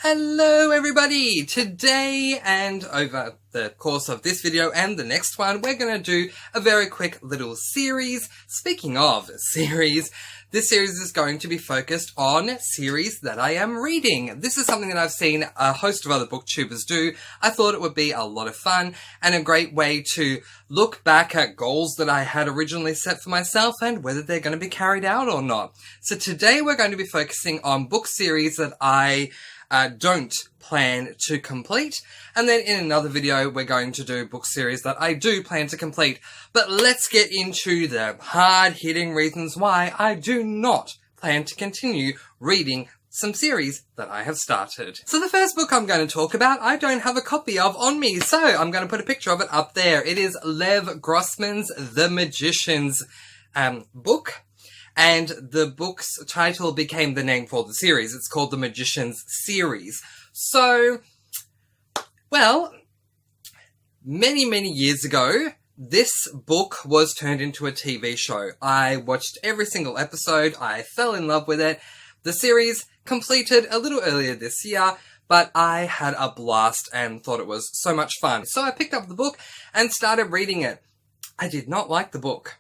Hello everybody! Today and over the course of this video and the next one, we're going to do a very quick little series. Speaking of series, this series is going to be focused on series that I am reading. This is something that I've seen a host of other booktubers do. I thought it would be a lot of fun and a great way to look back at goals that I had originally set for myself and whether they're going to be carried out or not. So today we're going to be focusing on book series that I don't plan to complete, and then in another video we're going to do book series that I do plan to complete. But let's get into the hard-hitting reasons why I do not plan to continue reading some series that I have started. So the first book I'm going to talk about, I don't have a copy of on me, so I'm going to put a picture of it up there. It is Lev Grossman's The Magician's book. And the book's title became the name for the series. It's called The Magician's Series. So, well, many years ago, this book was turned into a TV show. I watched every single episode. I fell in love with it. The series completed a little earlier this year, but I had a blast and thought it was so much fun. So I picked up the book and started reading it. I did not like the book.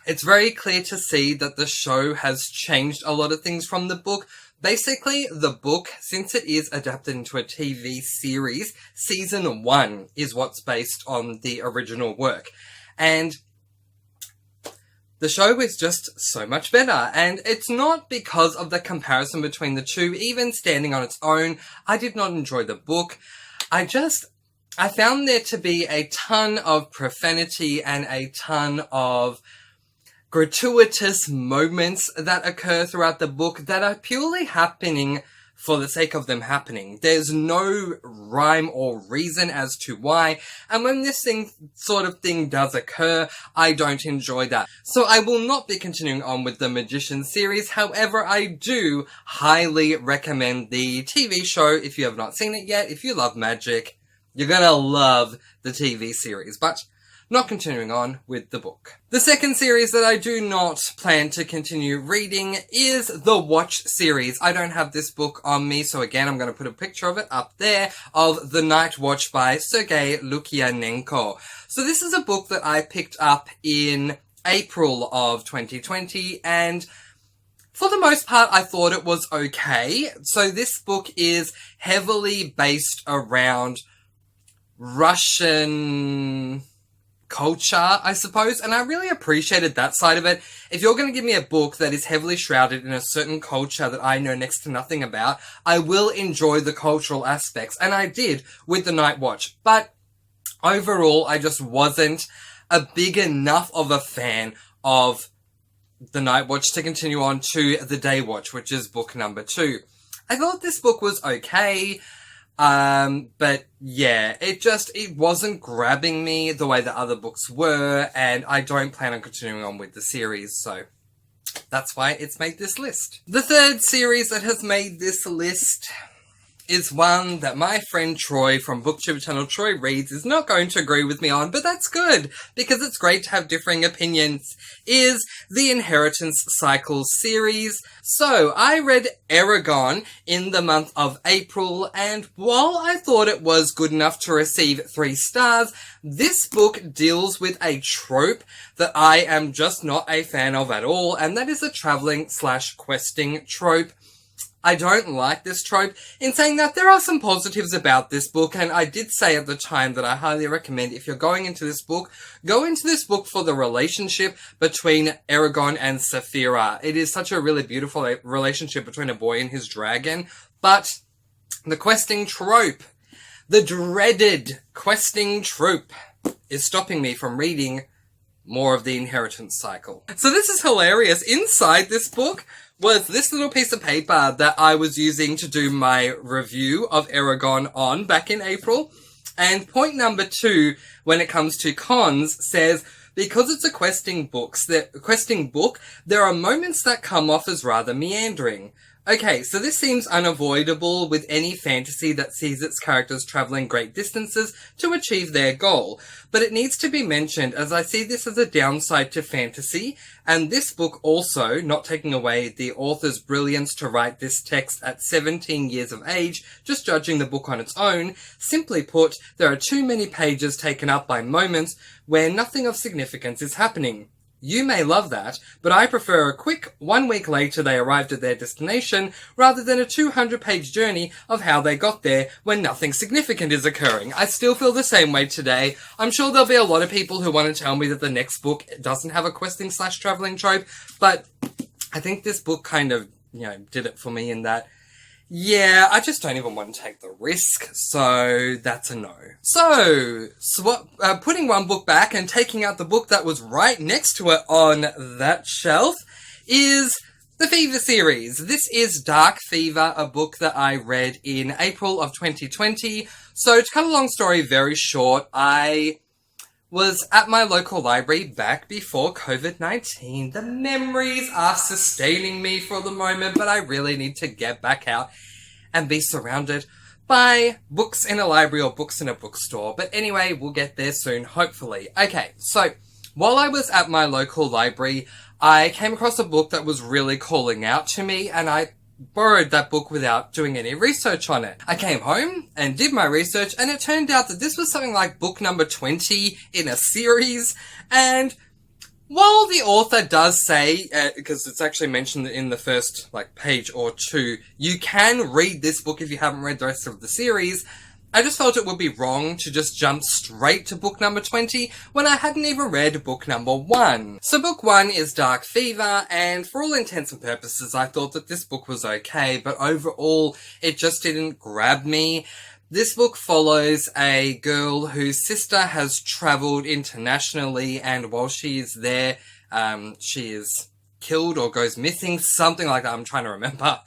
It's very clear to see that the show has changed a lot of things from the book. Basically, the book, since it is adapted into a TV series, season 1 is what's based on the original work. And the show is just so much better. And it's not because of the comparison between the two. Even standing on its own, I did not enjoy the book. I found there to be a ton of profanity and a ton of gratuitous moments that occur throughout the book that are purely happening for the sake of them happening. There's no rhyme or reason as to why, and when this sort of thing does occur, I don't enjoy that. So I will not be continuing on with the Magician series. However, I do highly recommend the TV show if you have not seen it yet. If you love magic, you're gonna love the TV series. But not continuing on with the book. The second series that I do not plan to continue reading is the Watch series. I don't have this book on me, so again, I'm going to put a picture of it up there, of The Night Watch by Sergei Lukyanenko. So this is a book that I picked up in April of 2020, and for the most part, I thought it was okay. So this book is heavily based around Russian culture, I suppose, and I really appreciated that side of it. If you're going to give me a book that is heavily shrouded in a certain culture that I know next to nothing about, I will enjoy the cultural aspects, and I did with The Night Watch. But overall, I just wasn't a big enough of a fan of The Night Watch to continue on to The Day Watch, which is book number 2. I thought this book was okay. But yeah, it wasn't grabbing me the way the other books were, and I don't plan on continuing on with the series, so that's why it's made this list. The third series that has made this list is one that my friend Troy from BookTuber channel Troy Reads is not going to agree with me on, but that's good, because it's great to have differing opinions, is the Inheritance Cycle series. So, I read Eragon in the month of April, and while I thought it was good enough to receive 3 stars, this book deals with a trope that I am just not a fan of at all, and that is a traveling/questing trope. I don't like this trope. In saying that, there are some positives about this book, and I did say at the time that I highly recommend, if you're going into this book, go into this book for the relationship between Eragon and Saphira. It is such a really beautiful relationship between a boy and his dragon, but the questing trope, the dreaded questing trope, is stopping me from reading more of the Inheritance Cycle. So this is hilarious. Inside this book was this little piece of paper that I was using to do my review of Eragon on back in April. And point number 2, when it comes to cons, says, because it's a questing book, there are moments that come off as rather meandering. Okay, so this seems unavoidable with any fantasy that sees its characters travelling great distances to achieve their goal. But it needs to be mentioned as I see this as a downside to fantasy, and this book also, not taking away the author's brilliance to write this text at 17 years of age, just judging the book on its own, simply put, there are too many pages taken up by moments where nothing of significance is happening. You may love that, but I prefer a quick 1 week later they arrived at their destination rather than a 200-page journey of how they got there when nothing significant is occurring. I still feel the same way today. I'm sure there'll be a lot of people who want to tell me that the next book doesn't have a questing/traveling trope, but I think this book kind of, did it for me in that, yeah, I just don't even want to take the risk, so that's a no. So putting one book back and taking out the book that was right next to it on that shelf is the Fever series. This is Dark Fever, a book that I read in April of 2020. So to cut a long story very short, I was at my local library back before COVID-19. The memories are sustaining me for the moment, but I really need to get back out and be surrounded by books in a library or books in a bookstore. But anyway, we'll get there soon, hopefully. Okay, so while I was at my local library, I came across a book that was really calling out to me, and I borrowed that book without doing any research on it. I came home and did my research, and it turned out that this was something like book number 20 in a series, and while the author does say, because it's actually mentioned in the first page or two, you can read this book if you haven't read the rest of the series, I just felt it would be wrong to just jump straight to book number 20 when I hadn't even read book number 1. So book 1 is Dark Fever, and for all intents and purposes I thought that this book was okay, but overall it just didn't grab me. This book follows a girl whose sister has travelled internationally, and while she is there, she is killed or goes missing, something like that, I'm trying to remember.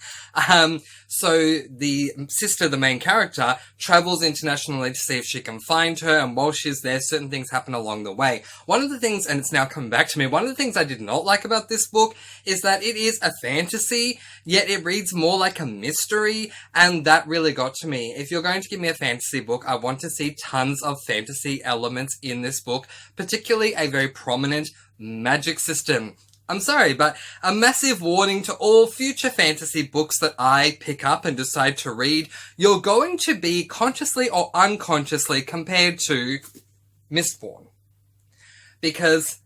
So the sister, the main character, travels internationally to see if she can find her, and while she's there, certain things happen along the way. One of the things, and it's now come back to me, one of the things I did not like about this book is that it is a fantasy, yet it reads more like a mystery, and that really got to me. If you're going to give me a fantasy book, I want to see tons of fantasy elements in this book, particularly a very prominent magic system. I'm sorry, but a massive warning to all future fantasy books that I pick up and decide to read. You're going to be consciously or unconsciously compared to Mistborn. Because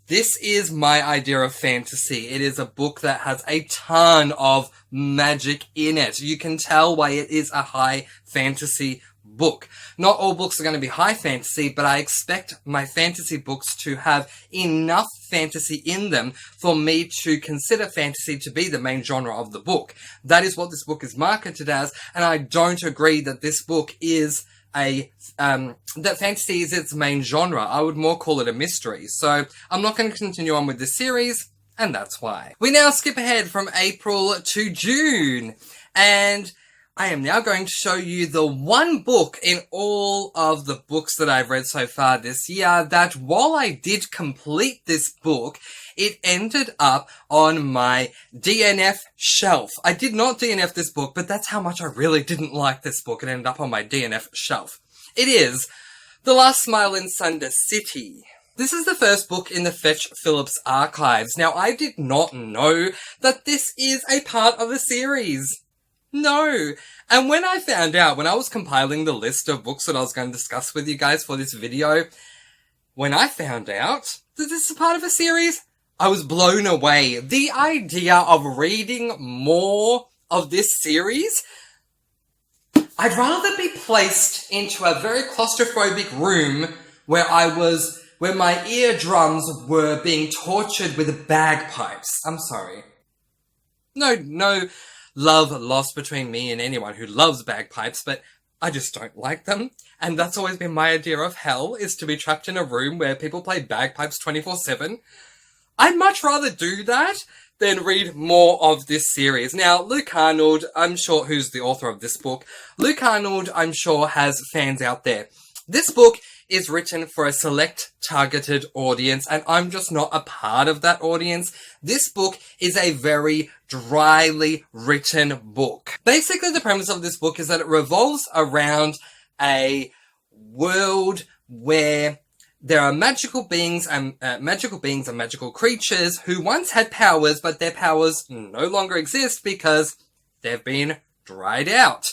this is my idea of fantasy. It is a book that has a ton of magic in it. You can tell why it is a high fantasy book. Not all books are going to be high fantasy, but I expect my fantasy books to have enough fantasy in them for me to consider fantasy to be the main genre of the book. That is what this book is marketed as, and I don't agree that this book is that fantasy is its main genre. I would more call it a mystery. So I'm not going to continue on with this series, and that's why. We now skip ahead from April to June, and I am now going to show you the one book in all of the books that I've read so far this year that, while I did complete this book, it ended up on my DNF shelf. I did not DNF this book, but that's how much I really didn't like this book. It ended up on my DNF shelf. It is The Last Smile in Sunder City. This is the first book in the Fetch Phillips archives. Now, I did not know that this is a part of a series. No. And when I found out, when I was compiling the list of books that I was going to discuss with you guys for this video, when I found out that this is part of a series, I was blown away. The idea of reading more of this series, I'd rather be placed into a very claustrophobic room where my eardrums were being tortured with bagpipes. I'm sorry. No love lost between me and anyone who loves bagpipes, but I just don't like them. And that's always been my idea of hell, is to be trapped in a room where people play bagpipes 24/7. I'd much rather do that than read more of this series. Now, Luke Arnold, I'm sure, who's the author of this book, Luke Arnold, I'm sure, has fans out there. This book is written for a select targeted audience, and I'm just not a part of that audience. This book is a very dryly written book. Basically, the premise of this book is that it revolves around a world where there are magical beings and magical creatures who once had powers, but their powers no longer exist because they've been dried out.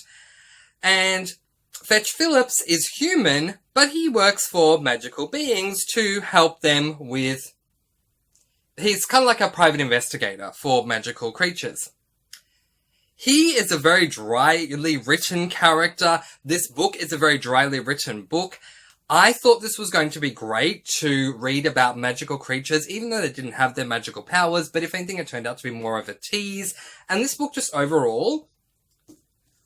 And Fetch Phillips is human, but he works for magical beings to help them with... He's kind of like a private investigator for magical creatures. He is a very dryly written character. This book is a very dryly written book. I thought this was going to be great to read about magical creatures, even though they didn't have their magical powers, but if anything, it turned out to be more of a tease. And this book just overall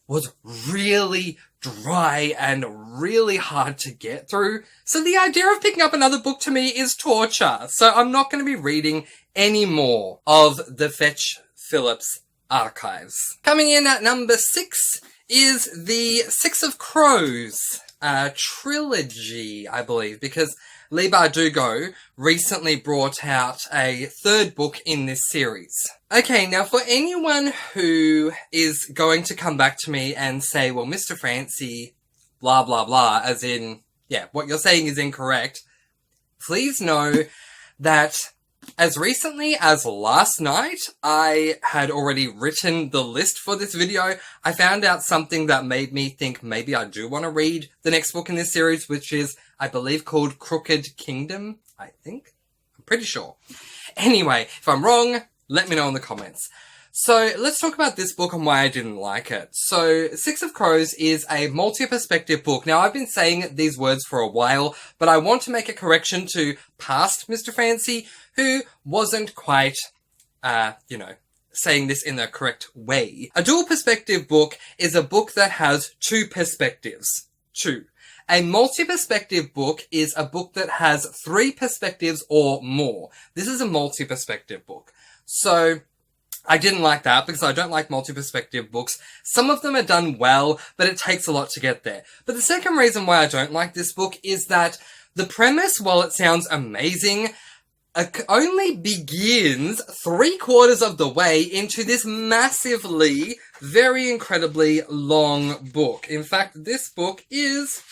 was really dry and really hard to get through. So the idea of picking up another book to me is torture. So I'm not going to be reading any more of the Fetch Phillips archives. Coming in at number 6 is the Six of Crows trilogy, I believe, because Leigh Bardugo recently brought out a third book in this series. Okay, now for anyone who is going to come back to me and say, well, Mr. Francie, blah, blah, blah, as in, yeah, what you're saying is incorrect, please know that as recently as last night, I had already written the list for this video. I found out something that made me think maybe I do want to read the next book in this series, which is, I believe, called Crooked Kingdom, I think. I'm pretty sure. Anyway, if I'm wrong, let me know in the comments. So let's talk about this book and why I didn't like it. So Six of Crows is a multi-perspective book. Now, I've been saying these words for a while, but I want to make a correction to past Mr. Fancy, who wasn't quite, saying this in the correct way. A dual perspective book is a book that has two perspectives. Two. A multi-perspective book is a book that has 3 perspectives or more. This is a multi-perspective book. So I didn't like that because I don't like multi-perspective books. Some of them are done well, but it takes a lot to get there. But the second reason why I don't like this book is that the premise, while it sounds amazing, only begins 3/4 of the way into this massively, very incredibly long book. In fact, this book is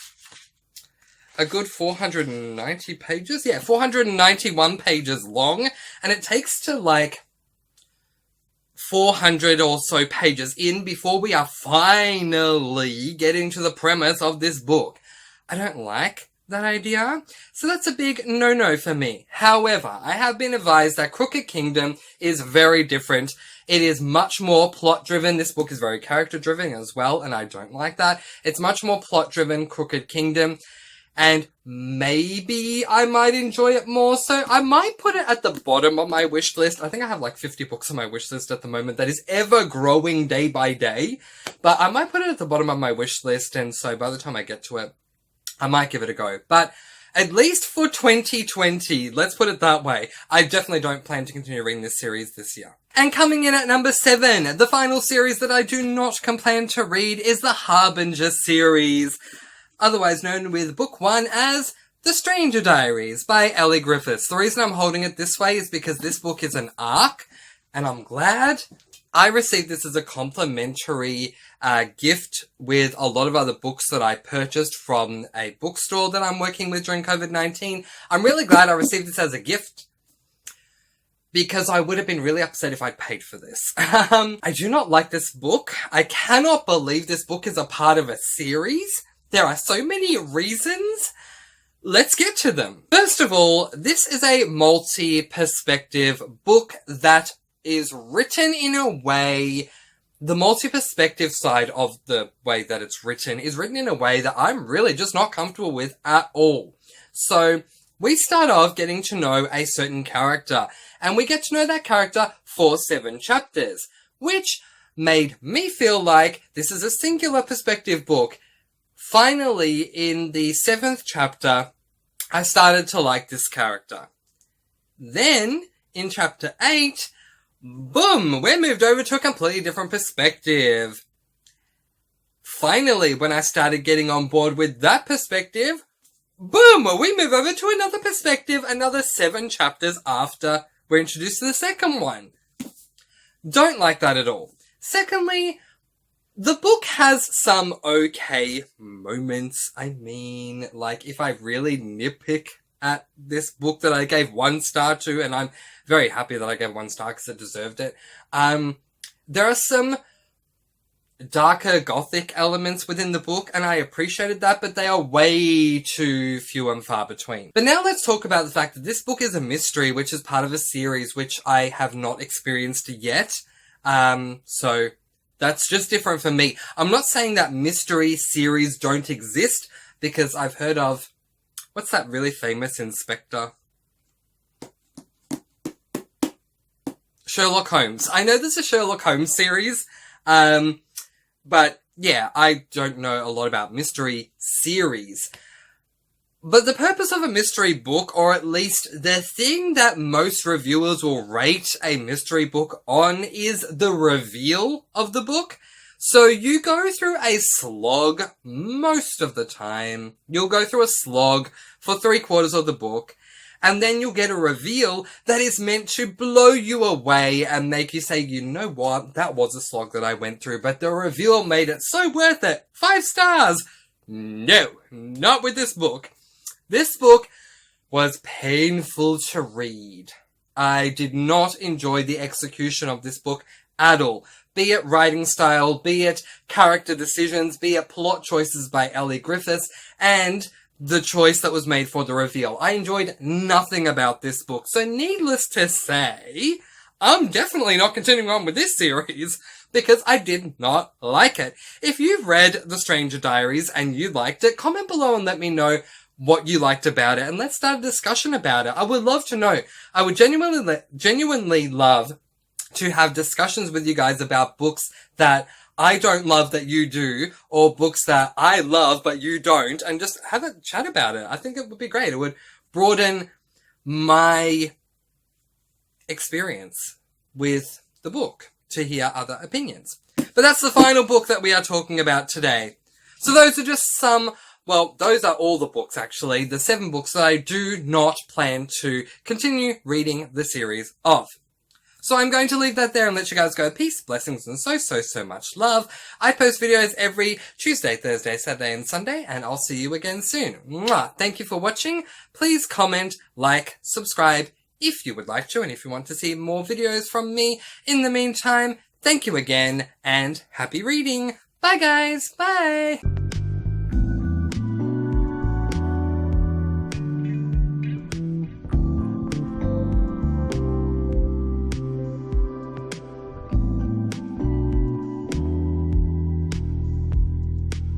a good 490 pages? Yeah, 491 pages long, and it takes to like 400 or so pages in before we are finally getting to the premise of this book. I don't like that idea, so that's a big no-no for me. However, I have been advised that Crooked Kingdom is very different. It is much more plot-driven. This book is very character-driven as well, and I don't like that. It's much more plot-driven, Crooked Kingdom, and maybe I might enjoy it more, so I might put it at the bottom of my wish list. I think I have like 50 books on my wish list at the moment that is ever growing day by day, but I might put it at the bottom of my wish list, and so by the time I get to it, I might give it a go. But at least for 2020, let's put it that way, I definitely don't plan to continue reading this series this year. And coming in at number 7, the final series that I do not plan to read is the Harbinger series, otherwise known with book 1 as The Stranger Diaries by Ellie Griffiths. The reason I'm holding it this way is because this book is an arc, and I'm glad I received this as a complimentary gift with a lot of other books that I purchased from a bookstore that I'm working with during COVID-19. I'm really glad I received this as a gift, because I would have been really upset if I'd paid for this. I do not like this book. I cannot believe this book is a part of a series. There are so many reasons. Let's get to them. First of all, this is a multi-perspective book that is written in a way, the multi-perspective side of the way that it's written is written in a way that I'm really just not comfortable with at all. So we start off getting to know a certain character, and we get to know that character for 7 chapters, which made me feel like this is a singular perspective book. Finally, in the 7th chapter, I started to like this character. Then, in chapter 8, boom, we're moved over to a completely different perspective. finally, when I started getting on board with that perspective, boom, we move over to another perspective, another 7 chapters after we're introduced to the second one. Don't like that at all. Secondly, the book has some okay moments. I mean, like, if I really nitpick at this book that I gave 1 star to, and I'm very happy that I gave 1 star because it deserved it, there are some darker gothic elements within the book, and I appreciated that, but they are way too few and far between. But now let's talk about the fact that this book is a mystery, which is part of a series which I have not experienced yet. So that's just different for me. I'm not saying that mystery series don't exist, because I've heard of, what's that really famous inspector? Sherlock Holmes. I know there's a Sherlock Holmes series, but yeah, I don't know a lot about mystery series. But the purpose of a mystery book, or at least the thing that most reviewers will rate a mystery book on, is the reveal of the book. So you go through a slog most of the time. You'll go through a slog for 3/4 of the book, and then you'll get a reveal that is meant to blow you away and make you say, you know what, that was a slog that I went through, but the reveal made it so worth it. 5 stars! No, not with this book. This book was painful to read. I did not enjoy the execution of this book at all. Be it writing style, be it character decisions, be it plot choices by Ellie Griffiths, and the choice that was made for the reveal. I enjoyed nothing about this book. So needless to say, I'm definitely not continuing on with this series, because I did not like it. If you've read The Stranger Diaries and you liked it, comment below and let me know what you liked about it, and let's start a discussion about it. I would love to know. I would genuinely love to have discussions with you guys about books that I don't love that you do, or books that I love but you don't, and just have a chat about it. I think it would be great. It would broaden my experience with the book to hear other opinions. But that's the final book that we are talking about today. So those are just some, well, those are all the books, actually. The 7 books that I do not plan to continue reading the series of. So I'm going to leave that there and let you guys go. Peace, blessings, and so much love. I post videos every Tuesday, Thursday, Saturday, and Sunday, and I'll see you again soon. Mwah. Thank you for watching. Please comment, like, subscribe if you would like to, and if you want to see more videos from me. In the meantime, thank you again, and happy reading. Bye, guys. Bye.